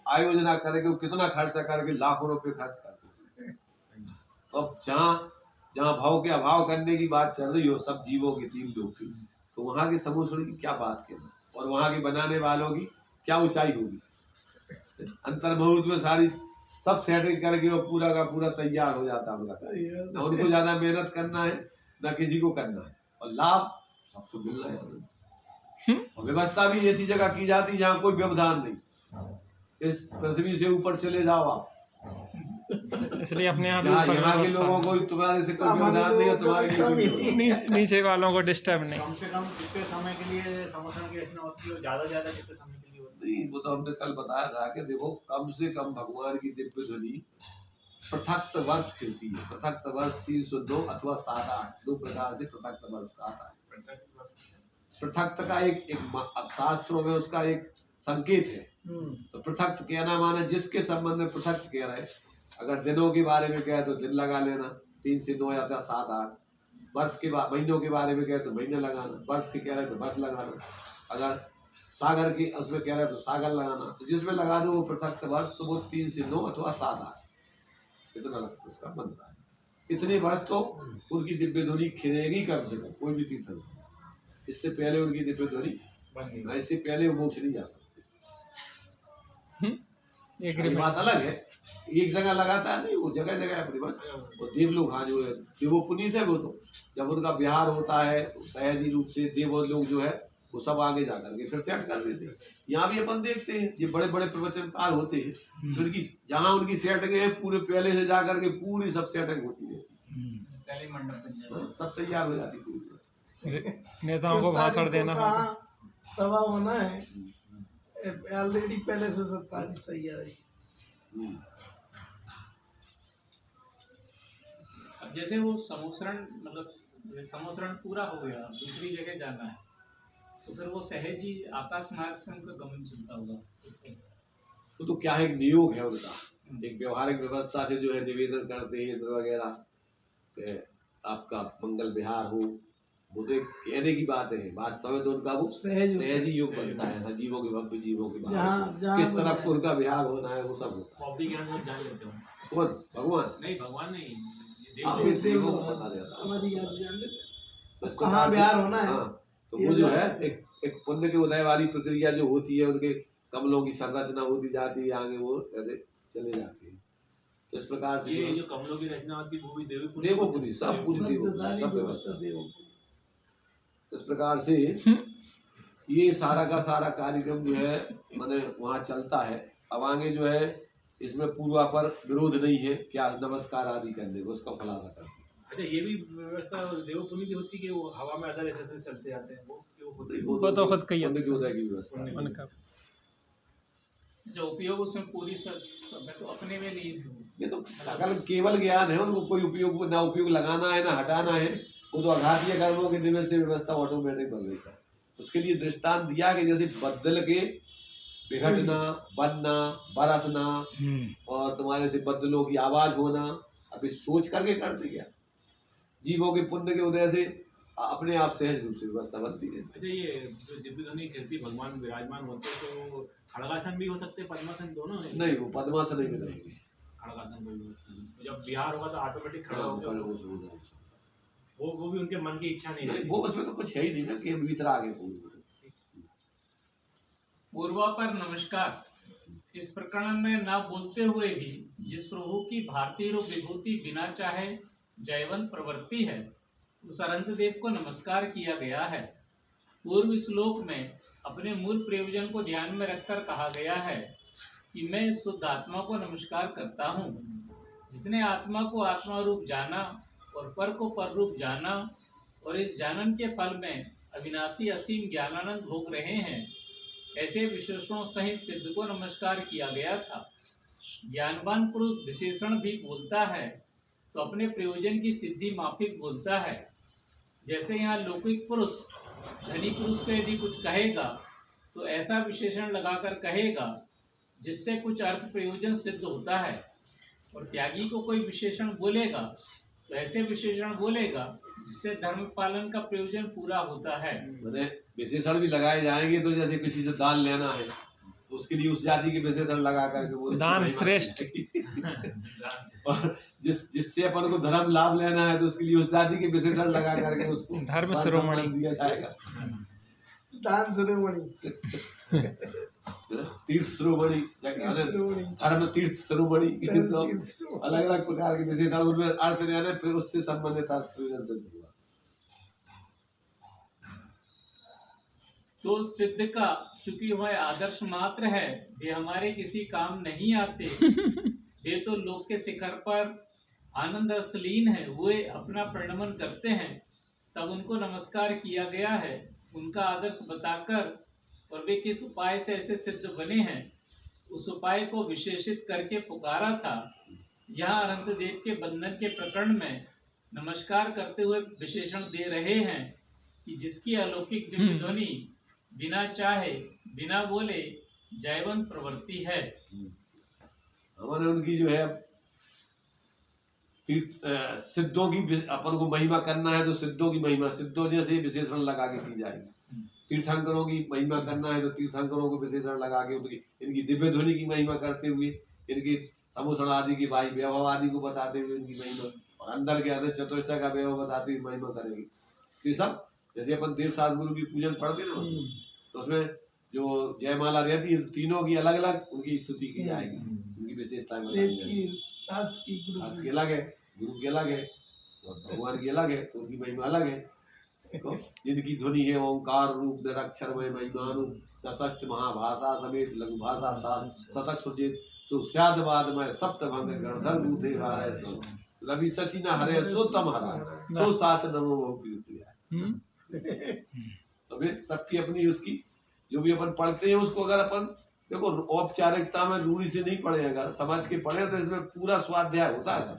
आयोजना करके वो कितना खर्चा करके लाखों रुपए खर्च करते हैं। तो अब जहाँ भाव के अभाव करने की बात चल रही हो सब जीवों की 3 लोग की, तो वहाँ के समूह की क्या बात कहना, और वहाँ के बनाने वालों की क्या ऊंचाई होगी। अंतर मुहूर्त में सारी सब सेटिंग करके वो पूरा का पूरा तैयार हो जाता है। ना उनको ज्यादा मेहनत करना है ना किसी को करना है, और लाभ सबको मिल रहा है। और व्यवस्था भी ऐसी जगह की जाती जहाँ कोई व्यवधान नहीं। इस पृथ्वी से ऊपर चले जाओ आप, इसलिए अपने यहाँ यहाँ के लोगों को तुम्हारे से कोई व्यवधान नहीं है, तुम्हारे नीचे वालों को डिस्टर्ब नहीं। कम से कम कितने समय के लिए समोसन की रचना होती है, ज्यादा ज्यादा कितने समय के लिए होती है? नहीं, वो तो हमने कल बताया था कि देखो कम से कम भगवान की दिव्य ध्वनि पृथक वर्ष कहती है। पृथक वर्ष 302 अथवा 7-8 2 प्रकार से पृथक वर्ष का आता है। पृथक का एक शास्त्रों में उसका एक संकेत है। तो पृथक कहना माने जिसके संबंध में पृथक कह रहे। अगर दिनों के बारे में कहे तो दिन लगा लेना 3 से 9 या 7-8। वर्ष के बाद महीनों के बारे में कहे तो महीने लगाना, वर्ष के कह रहे तो वर्ष लगाना, अगर सागर की उसमें कह रहे तो सागर लगाना। तो जिसमें लगा दो वो पृथक वर्ष, तो वो 3 से 9 अथवा 7-8 इतना उसका बनता है। इतने वर्ष तो उनकी दिव्य ध्वनि खिलेगी कम से कम, कोई भी तीर्थन। इससे पहले उनकी दिव्य ध्वनि, इससे पहले वो मोक्ष नहीं जा सकते। ये बात अलग है, एक जगह लगाता है नहीं, वो जगह जगह अपनी बस। वो देव लोग, हाँ जो है देवो पुनीत है, वो तो जब उनका विहार होता है तो सहजी रूप से देव लोग जो है वो सब आगे जा करके फिर सेट कर देते हैं। यहाँ भी अपन देखते हैं ये बड़े बड़े प्रवचनकार होते हैं, उनकी जहाँ उनकी सेटिंग है पूरे पहले से जा करके पूरी सब सेटिंग होती है, सब तैयार हो जाती पूरी। नेताओं को भाषण देना, सभा होना है, ऑलरेडी पहले से सब तैयारी। अब जैसे वो समोसरण, मतलब समोसरण पूरा हो गया, दूसरी जगह जाना है, तो फिर वो सहज ही आकाश मार्ग से उनका गमन चलता होगा। तो क्या है, एक नियोग है उनका, एक व्यवहारिक व्यवस्था से जो है निवेदन करते हैं इंद्र वगैरह आपका मंगल विहार हो। वो तो एक कहने की बात है, वास्तव में तो उनका वो सहज ही योग बनता है। सजीवों के भव्य जीवों के किस तरफ उनका विहार होना है वो सब होता है। कौन? भगवान नहीं, भगवान नहीं, देवों को पता रहता है कहाँ विहार होना है। तो वो जो है एक पुण्य के उदय वाली प्रक्रिया जो होती है, उनके कमलों की संरचना होती जाती है, आगे वो ऐसे चले जाते हैं। तो इस प्रकार से ये जो कमलों की रचना होती है वो भी देवोपुरी, सब पूरी देवों। इस प्रकार से ये सारा का सारा कार्यक्रम जो है मैंने वहाँ चलता है। अब आगे जो है इसमें पूर्वापर विरोध नहीं है, क्या नमस्कार आदि करने को, उसका खुलासा करते हैं। अच्छा, ये भी व्यवस्था देवपुनी की होती है कि वो हवा में अदर ऐसे चलते जाते हैं, वो तो खुद कही व्यवस्था। जो उपयोग उसमें पूरी सब तो अपने में नहीं है। ये तो सकल केवल ज्ञान है, उनको कोई उपयोग ना उपयोग लगाना है ना हटाना है। वो तो आघातीय कर्मों के निमित्त से व्यवस्था ऑटोमेटिक बन गई है। उसके लिए दृष्टांत दिया कि जैसे बदल के बिघटना, बनना, बरसना और तुम्हारे से बदलों की आवाज होना, अभी सोच करके करते क्या? जीवों के पुण्य के उदय से अपने आप सहज रूप से व्यवस्था बनती है। अच्छा, ये जो दिव्य ध्वनि कीर्ति भगवान विराजमान होते हैं तो खड़गासन भी हो सकते हैं, पद्मासन दोनों नहीं, वो पद्मासन नहीं रहेंगे, खड़गासन जब बिहार होगा तो ऑटोमेटिक खड़ा होगा। वो भी उनके मन की इच्छा नहीं है, वो उसमें तो कुछ है ही नहीं ना कि भीतर आगे पूर्वा पर नमस्कार। इस प्रकरण में न बोलते हुए भी जिस प्रभु की भारतीय रूप विभूति बिना चाहे जयवंत प्रवृत्ति है, उस अनंत देव को नमस्कार किया गया है। पूर्व श्लोक में अपने मूल प्रयोजन को ध्यान में रखकर कहा गया है कि मैं इस शुद्ध आत्मा को नमस्कार करता हूँ, जिसने आत्मा को आत्मा रूप जाना और पर को पर रूप जाना, और इस जानन के फल में अविनाशी असीम ज्ञानानंद भोग रहे हैं। ऐसे विशेषणों सहित सिद्ध को नमस्कार किया गया था। ज्ञानवान पुरुष विशेषण भी बोलता है तो अपने प्रयोजन की सिद्धि माफिक बोलता है। जैसे यहाँ लौकिक पुरुष धनी पुरुष को यदि कुछ कहेगा तो ऐसा विशेषण लगाकर कहेगा जिससे कुछ अर्थ प्रयोजन सिद्ध होता है, और त्यागी को कोई विशेषण बोलेगा तो ऐसे विशेषण बोलेगा जिससे धर्म पालन का प्रयोजन पूरा होता है। विशेषण भी लगाए जाएंगे तो जैसे किसी से दान लेना है उसके लिए उस जाति के विशेषण लगा करके वो उसकी दान महिमा श्रेष्ठ। की और जिससे अपन को धर्म लाभ लेना है तो उसके लिए उस जाति के विशेषण लगा करके उसको धर्म मान शिरोमणि। सम्मान दिया जाएगा। दान शिरोमणि। तीर्थ शिरोमणि, धर्म तीर्थ शिरोमणि, तो अलग अलग प्रकार के विशेषण उनमें अर्थ लेना फिर उससे संबंधित अर्थ प्रयोजन से जुड़ा। तो सिद्ध का चूंकि वह आदर्श मात्र है, वे हमारे किसी काम नहीं आते। वे तो लोक के शिखर पर आनंद रसलीन है, वे अपना प्रणमन करते हैं, तब उनको नमस्कार किया गया है। उनका आदर्श बताकर और वे किस उपाय से ऐसे सिद्ध बने हैं, उस उपाय को विशेषित करके पुकारा था। यहाँ अनंत देव के बंधन के प्रकरण में नमस्कार करते हुए विशेषण दे रहे हैं कि जिसकी अलौकिक दिव्य ध्वनि बिना चाहे बिना बोले जयवंत प्रवृत्ति है। हमारे उनकी जो है सिद्धों की अपन को महिमा करना है तो सिद्धों की महिमा सिद्धों जैसे विशेषण लगा के की जाएगी। तीर्थंकरों की महिमा करना है तो तीर्थंकरों को विशेषण लगा के उनकी इनकी दिव्य ध्वनि की महिमा करते हुए इनके समूषण आदि की वायु वैभव आदि को बताते हुए इनकी महिमा और अंदर के अंदर चतुष्टय का वैभव बताते हुए महिमा करेंगे। तो ये सब जैसे अपन देव सात गुरु की पूजन पढ़ते हैं ना तो उसमें जो जयमाला रहती है तीनों की अलग अलग उनकी स्तुति की जाएगी, उनकी विशेषताएं बताई जाएगी। सास की गुरु सास की अलग है, गुरु की अलग है और भगवान की अलग है तो उनकी महिमा अलग है। तो जिनकी ध्वनि है ओंकार रूप निरक्षरमय महिमानु दशष्ट महाभाषा समेत लघु भाषा शतक सुचित सुस्यादवादमय सप्तभंग गणधर बूथे हाय सो रवि शशि न हरे सो तम हरा सो साथ नमो बहु कीर्ति। तो फिर सबकी अपनी उसकी जो भी अपन पढ़ते हैं उसको अगर अपन देखो औपचारिकता में रूढ़ी से नहीं पढ़ेगा, समझ के पढ़े तो इसमें पूरा स्वाध्याय होता है।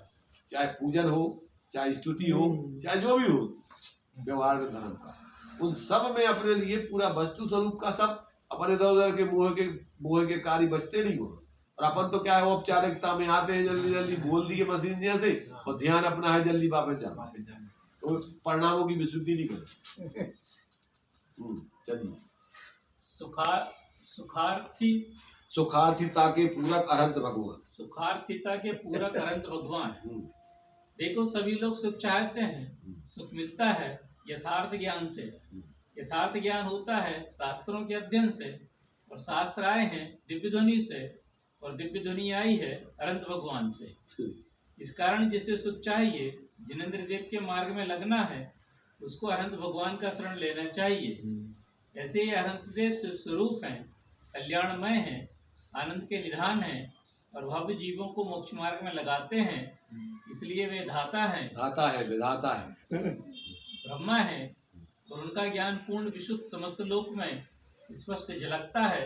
चाहे पूजन हो, चाहे स्तुति हो, चाहे जो भी हो व्यवहार में धर्म का, उन सब में अपने लिए पूरा वस्तु स्वरूप का सब अपने इधर उधर के मोह के कार्य बचते नहीं हो। और अपन तो क्या है औपचारिकता में आते हैं जल्दी जल्दी बोल दिए मशीन जैसे और ध्यान अपना है जल्दी वापस जाना, तो परिणामों की विशुद्धि नहीं करते। चलिए सुखार्थिता के पूरक अनंत भगवान, सुखार्थिता के पूरक अनंत भगवान। देखो सभी लोग सुख चाहते हैं, सुख मिलता है यथार्थ ज्ञान से। यथार्थ ज्ञान होता है शास्त्रों के अध्ययन से और शास्त्र आए हैं दिव्य ध्वनि से और दिव्य ध्वनि आई है अनंत भगवान से। इस कारण जिसे सुख चाहिए, जिनेंद्र देव के मार्ग में लगना है, उसको अनंत भगवान का शरण लेना चाहिए। ऐसे ही अनंत देव स्वरूप हैं, कल्याणमय हैं, आनंद के निधान हैं और भव्य जीवों को मोक्ष मार्ग में लगाते हैं। इसलिए वे धाता हैं, धाता है, विधाता है, ब्रह्मा है और उनका ज्ञान पूर्ण विशुद्ध समस्त लोक में स्पष्ट झलकता है।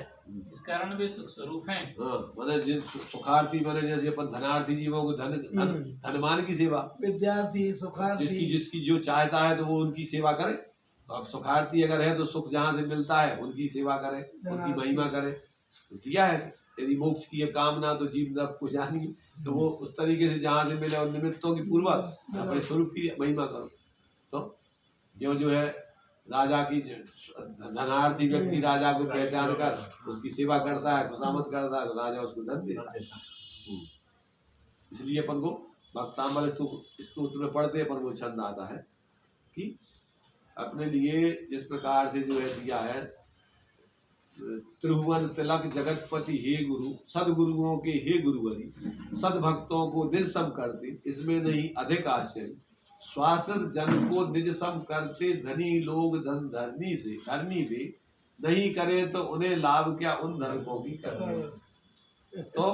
इस कारण वे सुख स्वरूप हैं। मतलब सुखार्थी मैंने जैसे अपन धनार्थी जीवों को धनवान की सेवा, विद्यार्थी सुखार्थी जिसकी जो चाहता है तो वो उनकी सेवा करे। अब सुखार्थी अगर है तो सुख जहाँ से मिलता है उनकी सेवा करे, उनकी महिमा करे। तो किया है यदि मोक्ष की कामना तो जीव जब कुछ जानी तो वो उस तरीके से जहाँ से मिले उन निमित्तों की पूर्वक अपने स्वरूप की महिमा करो। तो जो है राजा की धनार्थी व्यक्ति राजा को पहचान कर उसकी सेवा करता है, खुशामद करता है तो राजा उसको धन देता है। इसलिए अपन को भक्तांबर स्तोत्र में पढ़ते अपन को छंद आता है कि अपने लिए जिस प्रकार से जो है दिया है, त्रिभुवन तिलक जगतपति हे गुरु सदगुरुओं के हे गुरुवरी सदभक्तों को निज सम करते, इसमें नहीं अधिक आश्चर्य। स्वासद जन को निज सम करते, धनी लोग धन धरनी दे, नहीं करे तो उन्हें लाभ क्या उन धनकों की करनी। तो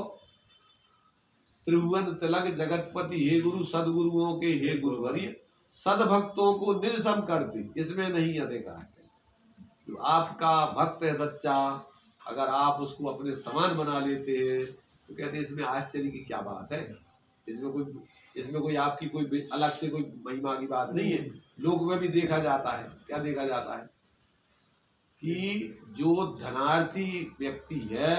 त्रिभुवन तिलक जगतपति हे गुरु सदगुरुओं के हे गुरुवरी सदभक्तों को निज सम करते, इसमें नहीं अधिक आश्चर्य। तो आपका भक्त है सच्चा, अगर आप उसको अपने समान बना लेते हैं तो कहते हैं इसमें आश्चर्य की क्या बात है। इसमें कोई आपकी कोई अलग से कोई महिमा की बात नहीं है। लोक में भी देखा जाता है, क्या देखा जाता है कि जो धनार्थी व्यक्ति है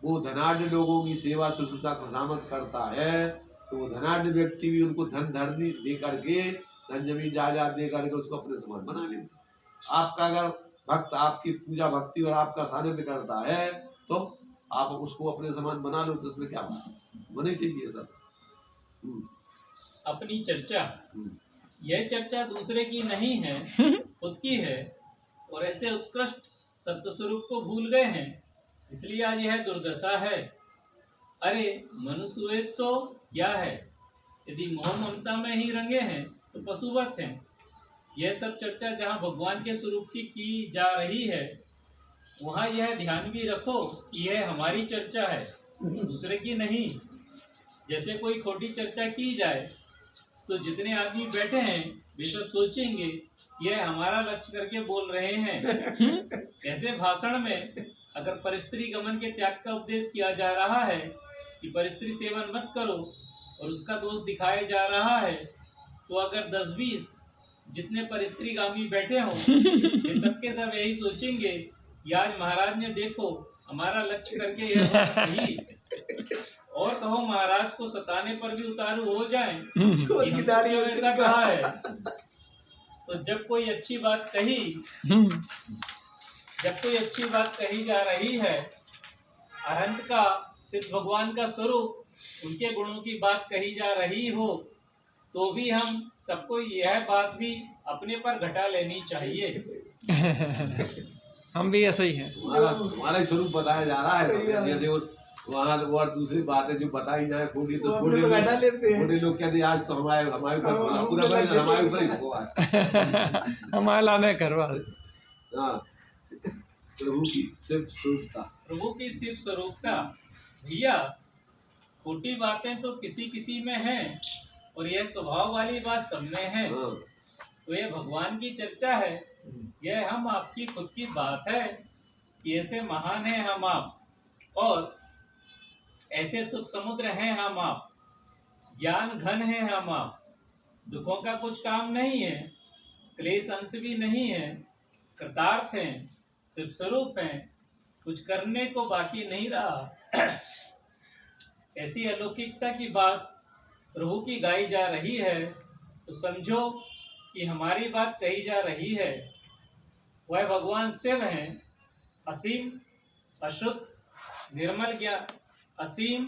वो धनाढ़ लोगों की सेवा शुश्रूषा खुशामद करता है, तो वो धनाढ़ व्यक्ति भी उनको धन धरनी दे करके, धन जमीन जायदाद दे करके उसको अपने समान बना लेते। आपका अगर भक्त आपकी पूजा भक्ति और आपका सानिध्य करता है तो आप उसको अपने समान बना लो तो उसमें क्या बात है, होना ही चाहिए सब। अपनी चर्चा, हम्म। यह चर्चा दूसरे की नहीं है, खुद की है, और ऐसे उत्कृष्ट सत्य स्वरूप को भूल गए हैं, इसलिए आज यह दुर्दशा है। अरे मनुष्य तो क्या है, यदि मोह ममता में ही रंगे हैं तो पशुवत हैं। यह सब चर्चा जहाँ भगवान के स्वरूप की जा रही है, वहाँ यह ध्यान भी रखो कि यह हमारी चर्चा है, दूसरे की नहीं। जैसे कोई खोटी चर्चा की जाए तो जितने आदमी बैठे हैं वे सब सोचेंगे यह हमारा लक्ष्य करके बोल रहे हैं। ऐसे भाषण में अगर परिस्त्री गमन के त्याग का उपदेश किया जा रहा है कि परिस्त्री सेवन मत करो और उसका दोष दिखाया जा रहा है, तो अगर 10-20 जितने परिस्त्रीगामी बैठे हों ये सबके सब यही सोचेंगे कि आज महाराज ने देखो हमारा लक्ष्य करके यह बात कही, और कहो महाराज को सताने पर भी उतारू हो जाएं कि हमने क्यों ऐसा कहा है। तो जब कोई अच्छी बात कही जा रही है, अनंत का सिद्ध भगवान का स्वरूप, उनके गुणों की बात कही जा रही हो, तो भी हम सबको यह बात भी अपने पर घटा लेनी चाहिए। हम भी ऐसे ही हैं। तुम्हारा ही स्वरूप बताया जा रहा है, तो जैसे वहाँ और दूसरी बातें जो बताई जाए खोटी, तो खोटे लोग कहते आज तो हमारे ऊपर पूरा हमारे ऊपर ही हुआ। हमारे लाने करवा। हाँ, प्रभु की सिर्फ स्वरूपता, प्रभु की सिर्फ स्वरूपता। भैया खोटी बातें तो किसी किसी में है और यह स्वभाव वाली बात सब में है। तो यह भगवान की चर्चा है, यह हम आपकी खुद की बात है कि ऐसे महान है हम आप, और ऐसे सुख समुद्र हैं हम आप, ज्ञान घन है हम आप, दुखों का कुछ काम नहीं है, क्लेश अंश भी नहीं है, कृतार्थ हैं, सिर्फ स्वरूप हैं, कुछ करने को बाकी नहीं रहा। ऐसी अलौकिकता की बात प्रभु की गाई जा रही है, तो समझो कि हमारी बात कही जा रही है। वह भगवान शिव हैं, असीम अशुद्ध निर्मल ज्ञान, असीम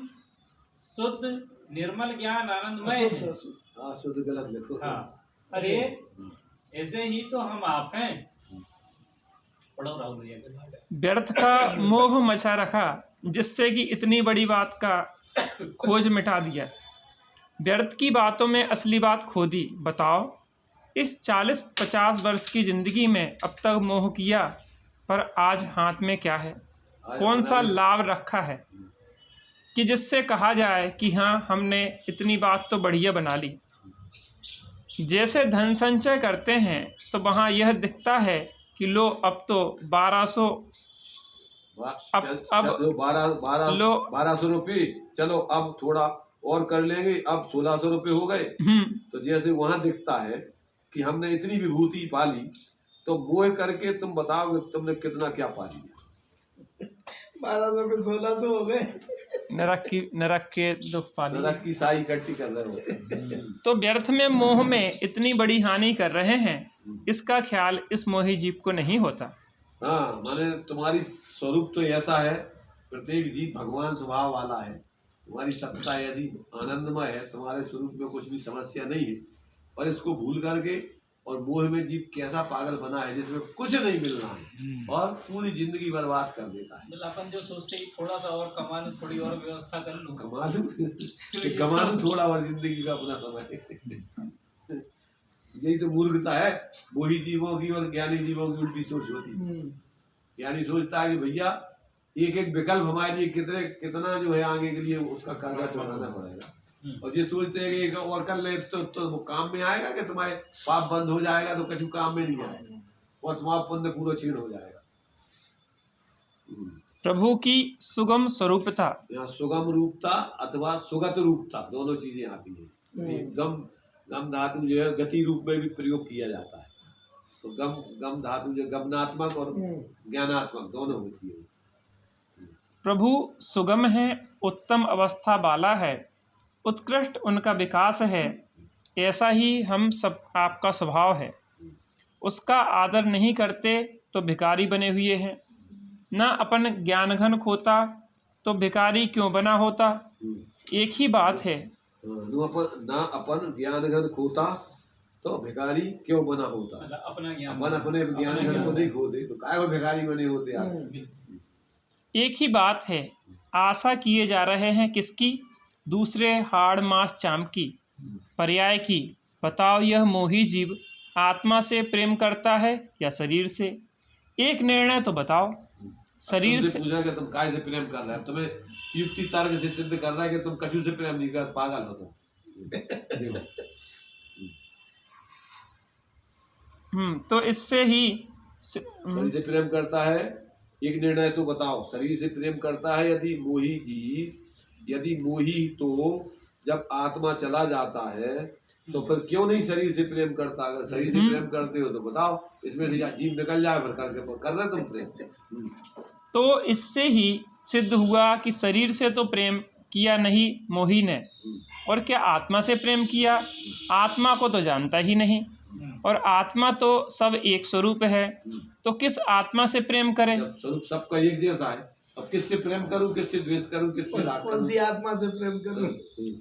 शुद्ध निर्मल ज्ञान आनंदमय है। शुद्ध गलत लिखो। हाँ, अरे ऐसे ही तो हम आप हैं। पढ़ो राहुल भैया। व्यर्थ का मोह मचा रखा, जिससे कि इतनी बड़ी बात का खोज मिटा दिया। व्यर्थ की बातों में असली बात खो दी। बताओ, इस 40-50 वर्ष की जिंदगी में अब तक मोह किया, पर आज हाथ में क्या है? कौन सा लाभ रखा है कि जिससे कहा जाए कि हाँ हमने इतनी बात तो बढ़िया बना ली। जैसे धन संचय करते हैं तो वहाँ यह दिखता है कि लो अब तो 1200 रुपये, चलो अब थोड़ा और कर लेंगे, अब 1600 रुपये हो गए। तो जैसे वहाँ दिखता है कि हमने इतनी विभूति पाली, तो मोह करके तुम बताओ तुमने कितना क्या पा लिया। 1200 पे 1600 हो गए। नरक के दुख पाली, नरक की साई इकट्ठी कर रहे हो। तो व्यर्थ में मोह में इतनी बड़ी हानि कर रहे हैं, इसका ख्याल इस मोही जीव को नहीं होता। हाँ, माने तुम्हारी स्वरूप तो ऐसा है, प्रत्येक जीव भगवान स्वभाव वाला है, तुम्हारी सत्ता ऐसी आनंदमय है, तुम्हारे स्वरूप में कुछ भी समस्या नहीं है, और इसको भूल करके और मोह में जीव कैसा पागल बना है जिसमें कुछ नहीं मिल रहा है और पूरी जिंदगी बर्बाद कर देता है। मतलब अपन जो सोचते हैं थोड़ा सा और कमा लूं, थोड़ी और व्यवस्था कर लूं, कमा लूं थोड़ा और जिंदगी का अपना समय। यही तो मूर्खता है मोही जीवों की और ज्ञानी जीवों की उल्टी सोच होती है। ज्ञानी सोचता है कि भैया एक एक विकल्प हमारे लिए कितना जो है आगे के लिए उसका कर्जा चुकाना पड़ेगा, और ये सोचते हैं कि एक और कर ले तो वो काम में आएगा कि तुम्हारे पाप बंद हो जाएगा, तो कछु काम में नहीं आएगा और तुम्हारा पुण्य पूरा क्षीण हो जाएगा। प्रभु की सुगम स्वरूपता, यहाँ सुगम रूपता अथवा सुगत रूपता दोनों चीजें आती है। गम धातु जो है गति रूप में भी प्रयोग किया जाता है, तो गम धातु जो गमनात्मक और ज्ञानात्मक दोनों होती है। प्रभु सुगम है, उत्तम अवस्था वाला है, उत्कृष्ट उनका विकास है, ऐसा ही हम सब आपका स्वभाव है। उसका आदर नहीं करते तो भिखारी बने हुए हैं, न अपन ज्ञान घन खोता तो भिखारी क्यों बना होता। एक ही बात है। ना अपन ज्ञान घन खोता तो भिखारी क्यों बना होता। मतलब अपना ज्ञान, अपन अपने ज्ञान घन को नहीं खोते तो काय को भिखारी बने होते यार। एक ही बात है। आशा किए जा रहे हैं किसकी, दूसरे हाड़ मास चाम की, पर्याय की। बताओ यह मोही जीव आत्मा से प्रेम करता है या शरीर से। एक निर्णय तो बताओ। शरीर से पूछना कि तुम काय से प्रेम कर रहे हो, तुम्हें युक्ति तर्क से सिद्ध कर रहा है कि तुम कछु से प्रेम नहीं कर, पागल हो तुम। देखो तो इससे ही शरीर से प्रेम करता है। एक निर्णय तो बताओ, शरीर से प्रेम करता है यदि मोही जीव, यदि मोही तो जब आत्मा चला जाता है तो फिर क्यों नहीं शरीर से प्रेम करता। अगर शरीर से प्रेम करते हो तो बताओ, इसमें से जीव निकल जाए फिर करके कर रहे तुम प्रेम। तो इससे ही सिद्ध हुआ कि शरीर से तो प्रेम किया नहीं मोही ने, और क्या आत्मा से प्रेम किया। आत्मा को तो जानता ही नहीं, और आत्मा तो सब एक स्वरूप है, तो किस आत्मा से प्रेम करे। स्वरूप सबका एक जैसा है, अब किससे प्रेम करूं, किससे द्वेष करूं, किससे राग कौन सी आत्मा से प्रेम करूं।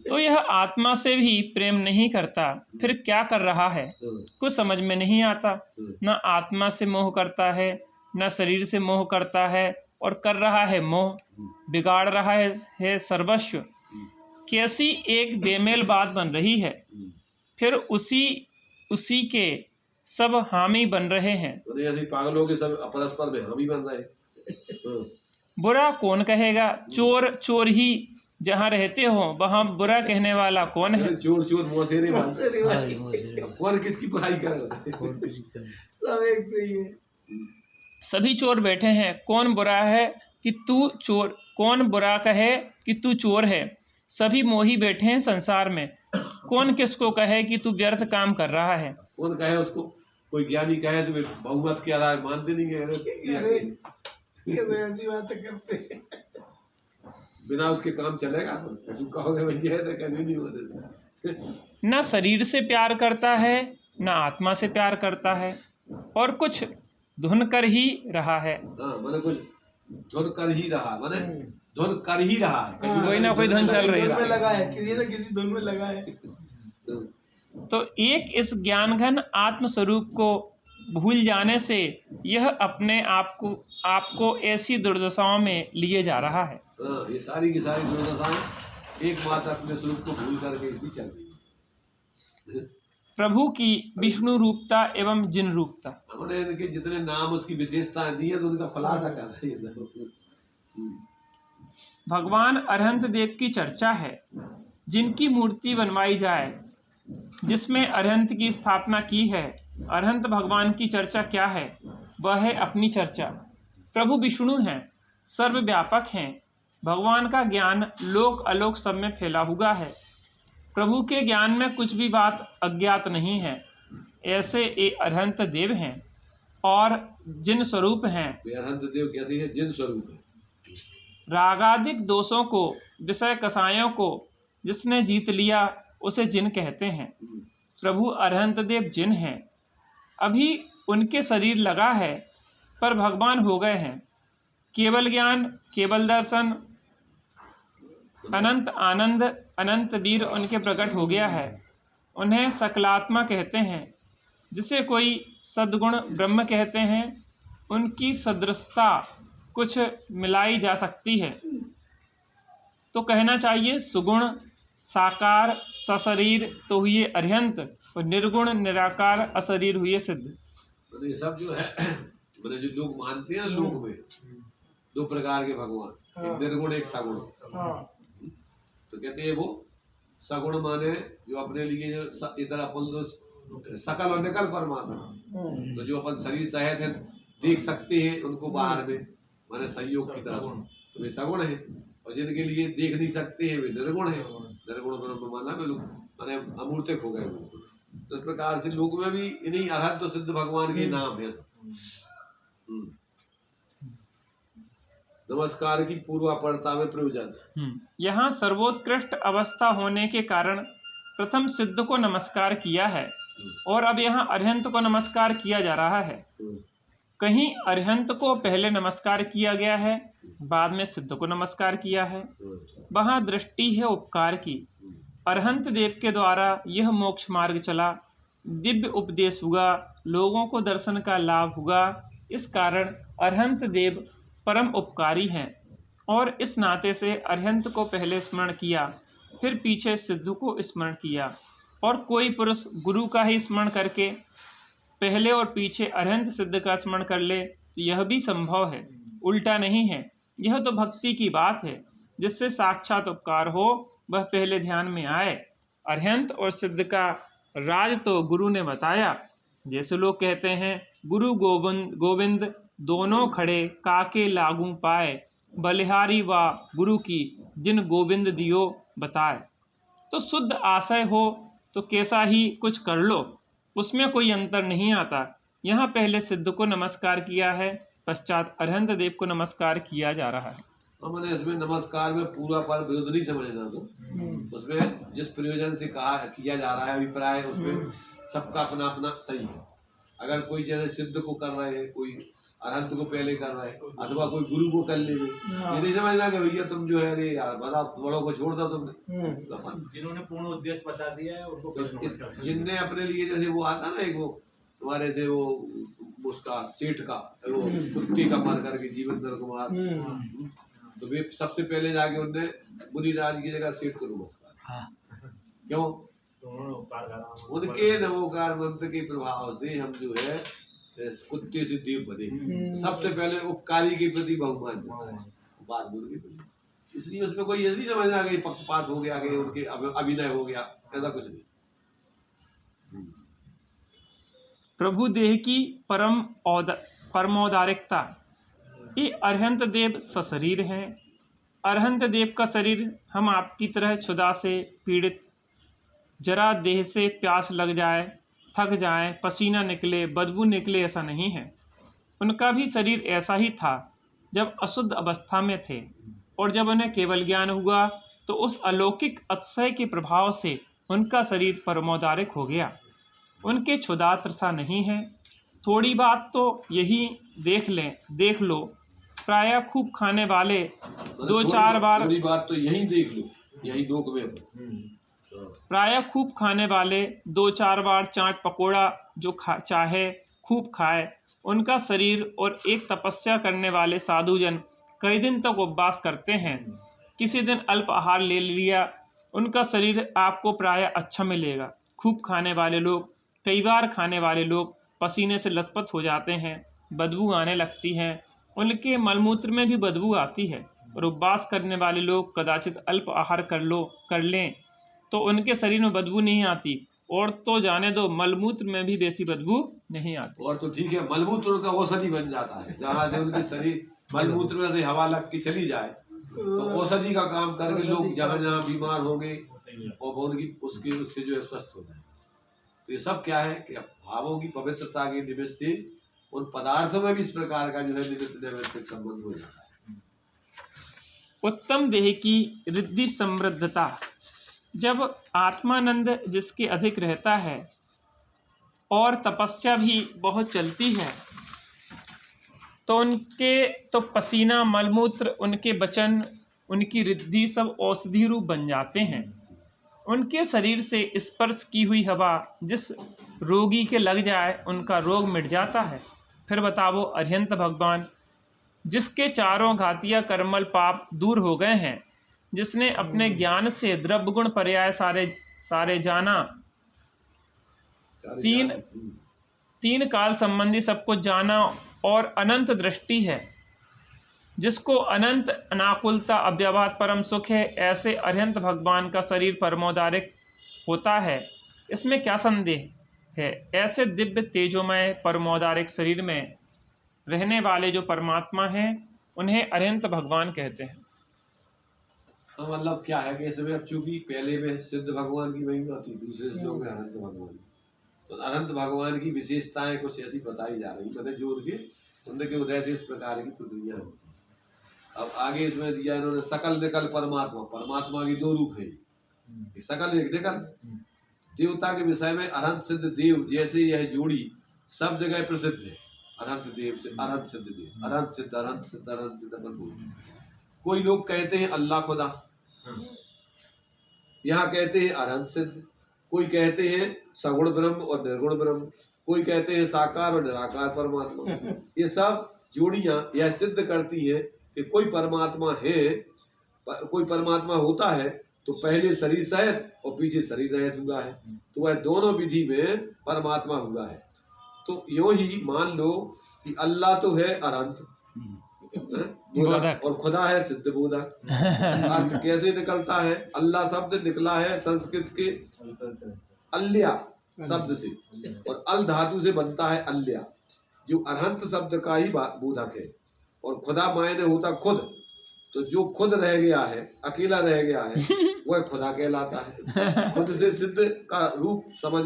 तो यह आत्मा से भी प्रेम नहीं करता, फिर क्या कर रहा है। कुछ समझ में नहीं आता। न आत्मा से मोह करता है, न शरीर से मोह करता है, और कर रहा है मोह, बिगाड़ रहा है सर्वस्व। कैसी एक बेमेल बात बन रही है। फिर उसी के सब हामी बन रहे हैं। ऐसे पागलों के सब परस्पर में हामी बन रहे हैं। बुरा कौन कहेगा। चोर चोर ही जहाँ रहते हो वहाँ बुरा कहने वाला कौन है। चोर चोर मोसेरे कौन किसकी बुराई करे। सब एक से ही है। सभी चोर बैठे हैं, कौन बुरा है कि तू चोर, कौन बुरा कहे कि तू चोर है। सभी मोही बैठे हैं संसार में, कौन किसको कहे कि तू व्यर्थ काम कर रहा है। कौन कहे उसको, कोई ज्ञानी कहे तो बहुमत के आधार मानते नहीं है। ऐसी बातें करते हैं। बिना उसके काम चलेगा। कहोगे भैया तो कभी नहीं होते। न शरीर से प्यार करता है, न आत्मा से प्यार करता है, और कुछ धुन कर ही रहा है। मैंने कुछ धुन कर ही रहा, मैंने धुन कर ही रहा है। कोई ना कोई धुन चल रही है, लगा है, किसी न किसी धुन में लगा है। तो एक इस ज्ञान घन आत्म स्वरूप को भूल जाने से यह अपने आपको ऐसी दुर्दशाओं में लिए जा रहा है। ये सारी की सारी दुर्दशाएं एकमात्र अपने स्वरूप को भूल करके इसकी चल रही है। प्रभु की विष्णु रूपता एवं जिन रूपता। हमने इनके जितने नाम उसकी विशेषताएं दी है तो उनका खुलासा कर रही है। भगवान अरहंत देव की चर्चा है, जिनकी मूर्ति बनवाई जाए, जिसमें अरहंत की स्थापना की है। अरहंत भगवान की चर्चा क्या है, वह है अपनी चर्चा। प्रभु विष्णु हैं, सर्वव्यापक हैं। भगवान का ज्ञान लोक अलोक सब में फैला हुआ है। प्रभु के ज्ञान में कुछ भी बात अज्ञात नहीं है। ऐसे ये अरहंत देव हैं और जिन स्वरूप हैं। अरहंत देव कैसे है, जिन स्वरूप है। रागादिक दोषों को, विषय कसायों को जिसने जीत लिया उसे जिन कहते हैं। प्रभु अरहंत देव जिन हैं। अभी उनके शरीर लगा है पर भगवान हो गए हैं। केवल ज्ञान, केवल दर्शन, अनंत आनंद, अनंत वीर उनके प्रकट हो गया है। उन्हें सकलात्मा कहते हैं, जिसे कोई सद्गुण ब्रह्म कहते हैं। उनकी सदृशता कुछ मिलाई जा सकती है तो कहना चाहिए सुगुण, साकार, सशरीर तो हुए अरिहंत, और निर्गुण निराकार अशरीर हुए सिद्ध। ये सब जो है मैंने जो लोग मानते हैं लोक में दो प्रकार के भगवान, एक निर्गुण एक सगुण। तो कहते हैं वो सगुण माने जो अपने लिए जो इधर अपन तो सकल और निकल परमात्मा, तो जो अपन शरीर सहित है देख सकते हैं उनको बाहर में, माने संयोग की तरफ, तो वे सगुण है। और जिनके लिए देख नहीं सकते हैं वे निर्गुण है। निर्गुण ब्रह्म माना में लोग माने अमूर्तिक हो गए वो। तो इस प्रकार से लोग में भी इन्हीं अरहत तो सिद्ध भगवान के नाम है। नमस्कार की पूर्वापरता में प्रयोजन। यहाँ सर्वोत्कृष्ट अवस्था होने के कारण प्रथम सिद्ध को नमस्कार किया है, और अब यहाँ अरहंत को नमस्कार किया जा रहा है। कहीं अरिहंत को पहले नमस्कार किया गया है, बाद में सिद्ध को नमस्कार किया है। वहाँ दृष्टि है उपकार की। अरिहंत देव के द्वारा यह मोक्ष मार्ग चला, दिव्य उपदेश हुआ, लोगों को दर्शन का लाभ हुआ। इस कारण अरिहंत देव परम उपकारी हैं और इस नाते से अरिहंत को पहले स्मरण किया, फिर पीछे सिद्ध को स्मरण किया। और कोई पुरुष गुरु का ही स्मरण करके पहले और पीछे अरिहंत सिद्ध का स्मरण कर ले तो यह भी संभव है, उल्टा नहीं है। यह तो भक्ति की बात है, जिससे साक्षात उपकार हो वह पहले ध्यान में आए। अरिहंत और सिद्ध का राज तो गुरु ने बताया। जैसे लोग कहते हैं गुरु गोविंद दोनों खड़े काके लागू पाए, बलिहारी व गुरु की जिन गोविंद दियो बताए। तो शुद्ध आशय हो तो कैसा ही कुछ कर लो, उसमें कोई अंतर नहीं आता। यहाँ पहले सिद्ध को नमस्कार किया है, पश्चात अरिहंत देव को नमस्कार किया जा रहा है। मैंने इसमें नमस्कार में पूरा पर विरोध नहीं समझना। तो उसमें जिस प्रयोजन से कहा किया जा रहा है अभिप्राय, उसमें सबका अपना अपना सही है। अगर कोई जैसे सिद्ध को कर रहे हैं, कोई अरिहंत को पहले कर रहा है, अथवा कोई गुरु को कर ले, ये नहीं समझना कि भैया तुम जो है अरे यार बड़ा बड़ों को छोड़ दो तुमने। जिन्होंने पूर्ण उद्देश्य बता दिया है उनको नमस्कार। जिनने अपने लिए जैसे वो आता ना एक वो तुम्हारे से वो उसका सेठ का वो कुत्ते का मर करके जीवनधर कुमार, तो वे सबसे पहले जाके उनने मुनिराज की जगह सेठ को नमस्कार। क्यों? उनके नमोकार मंत्र के प्रभाव से हम जो है कुत्ते से देव बने। सबसे पहले उपकारी के प्रति बहुमान बात गुरु के प्रति। इसलिए उसमें कोई ऐसी समझना कि पक्षपात हो गया कि उनके अभिनय हो गया, ऐसा कुछ नहीं। प्रभु देह की परमौदारिकता। ये अरिहंत देव सशरीर हैं। अरिहंत देव का शरीर हम आपकी तरह क्षुधा से पीड़ित, जरा देह से प्यास लग जाए, थक जाए, पसीना निकले, बदबू निकले, ऐसा नहीं है। उनका भी शरीर ऐसा ही था जब अशुद्ध अवस्था में थे, और जब उन्हें केवल ज्ञान हुआ तो उस अलौकिक अतिशय के प्रभाव से उनका शरीर परमोदारिक हो गया। उनके क्षुधा तृषा नहीं है। थोड़ी बात तो यही देख लो, प्रायः खूब खाने वाले दो चार बार, थोड़ी बात तो यही देख लो, यही दो में प्रायः खूब खाने वाले दो चार बार चाट पकोड़ा जो चाहे खूब खाए, उनका शरीर, और एक तपस्या करने वाले साधुजन कई दिन तक उपवास करते हैं। किसी दिन अल्प आहार ले लिया, उनका शरीर आपको प्रायः अच्छा मिलेगा। खूब खाने वाले लोग, कई बार खाने वाले लोग पसीने से लथपथ हो जाते हैं, बदबू आने लगती है, उनके मलमूत्र में भी बदबू आती है। और उपवास करने वाले लोग कदाचित अल्प आहार कर लें तो उनके शरीर में बदबू नहीं आती, और तो जाने दो मलमूत्र में भी बेसी बदबू नहीं आती। और तो ठीक है, मलमूत्र उनका औषधि बन जाता है। जहाँ से उनके शरीर मलमूत्र में से हवा लग के चली जाए तो औषधि का काम करके लोग जहाँ जहाँ बीमार होंगे और उनकी उससे जो है स्वस्थ हो जाए। तो ये सब क्या है कि भावों की पवित्रता के निमित्त से उन पदार्थों में भी इस प्रकार का जो है निमित्त नैमित्तिक संबंध हो जाता है। उत्तम देह की रिद्धि समृद्धता। जब आत्मानंद जिसके अधिक रहता है और तपस्या भी बहुत चलती है तो उनके तो पसीना, मलमूत्र, उनके वचन, उनकी रिद्धि सब औषधि रूप बन जाते हैं। उनके शरीर से स्पर्श की हुई हवा जिस रोगी के लग जाए उनका रोग मिट जाता है। फिर बताओ अरिहंत भगवान, जिसके चारों घातिया कर्मल पाप दूर हो गए हैं, जिसने अपने ज्ञान से द्रव्य गुण पर्याय सारे जाना, तीन काल संबंधी सब कुछ जाना, और अनंत दृष्टि है, जिसको अनंत अनाकुलता अव्यवहार परम सुख है, ऐसे अरिहंत भगवान का शरीर परमोदारिक होता है। इसमें क्या संदेह है? ऐसे दिव्य तेजोमय परमोदारिक शरीर में रहने वाले जो परमात्मा हैं उन्हें अरिहंत भगवान कहते हैं। तो मतलब क्या है कि इसमें अब चूंकि पहले में सिद्ध भगवान की महिमा थी, दूसरे श्लोक में अनंत भगवान, तो अनंत भगवान की विशेषताएं कुछ ऐसी बताई जा रही, मतलब जो उनके उदय से इस प्रकार की प्रक्रिया होती है। अब आगे इसमें दिया इन्होंने सकल निकल परमात्मा। परमात्मा की दो रूप है, सकल एक निकल। देवता के विषय में अनंत सिद्ध देव जैसे यह जोड़ी सब जगह प्रसिद्ध है। अनंत देव से अनंत सिद्ध देव, अनंत सिद्ध अनंत सिद्ध अनंत सिद्ध अपन बोलते हैं। कोई लोग कहते हैं अल्लाह खुदा, यहाँ कहते हैं अनंत सिद्ध, कोई कहते हैं सगुण ब्रह्म और निर्गुण ब्रह्म, कोई कहते हैं साकार और निराकार परमात्मा। ये सब जोड़ियां यह सिद्ध करती है कि कोई परमात्मा है, कोई परमात्मा होता है तो पहले शरीर सहित और पीछे शरीर रहित हुआ है, तो वह दोनों विधि में परमात्मा हुआ है। तो यूं ही मान लो कि अल्लाह तो है अनंत बोधक और खुदा है सिद्ध बोधक। अर्थ कैसे निकलता है? अल्लाह शब्द निकला है संस्कृत के अल्या शब्द से, और अल धातु से बनता है अल्या, जो अनंत शब्द का ही बोधक है। और खुदा मायने होता खुद, तो जो खुद रह गया है, अकेला रह गया है, वह खुदा कहलाता है। खुद से सिद्ध का रूप समझ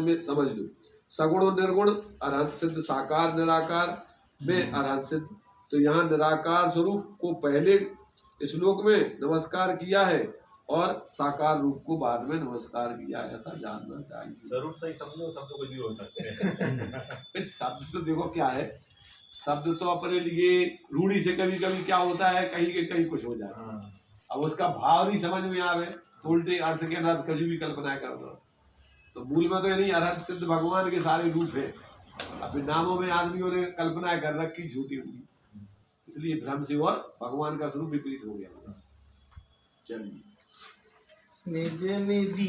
लो, सगुण और निर्गुण, अनंत सिद्ध, साकार निराकार में अनंत सिद्ध। तो यहाँ निराकार स्वरूप को पहले श्लोक में नमस्कार किया है और साकार रूप को बाद में नमस्कार किया है, ऐसा जानना चाहिए। स्वरूप सही समझो, शब्द कुछ भी हो सकते हैं। शब्द तो देखो क्या है, शब्द तो अपने लिए रूढ़ी से कभी कभी क्या होता है, कहीं के कहीं कुछ हो जाता है। अब उसका भाव नहीं समझ में आवे तो उल्टे अर्थ के नाथ कभी भी कल्पना कर दो। तो मूल में तो ये नहीं, अनंत सिद्ध भगवान के सारे रूप है, अपने नामों में आदमियों ने कल्पना कर रखी झूठी हुई, इसलिए भ्रम से और भगवान का स्वरूप विपरीत हो गया। चलिए निज निधि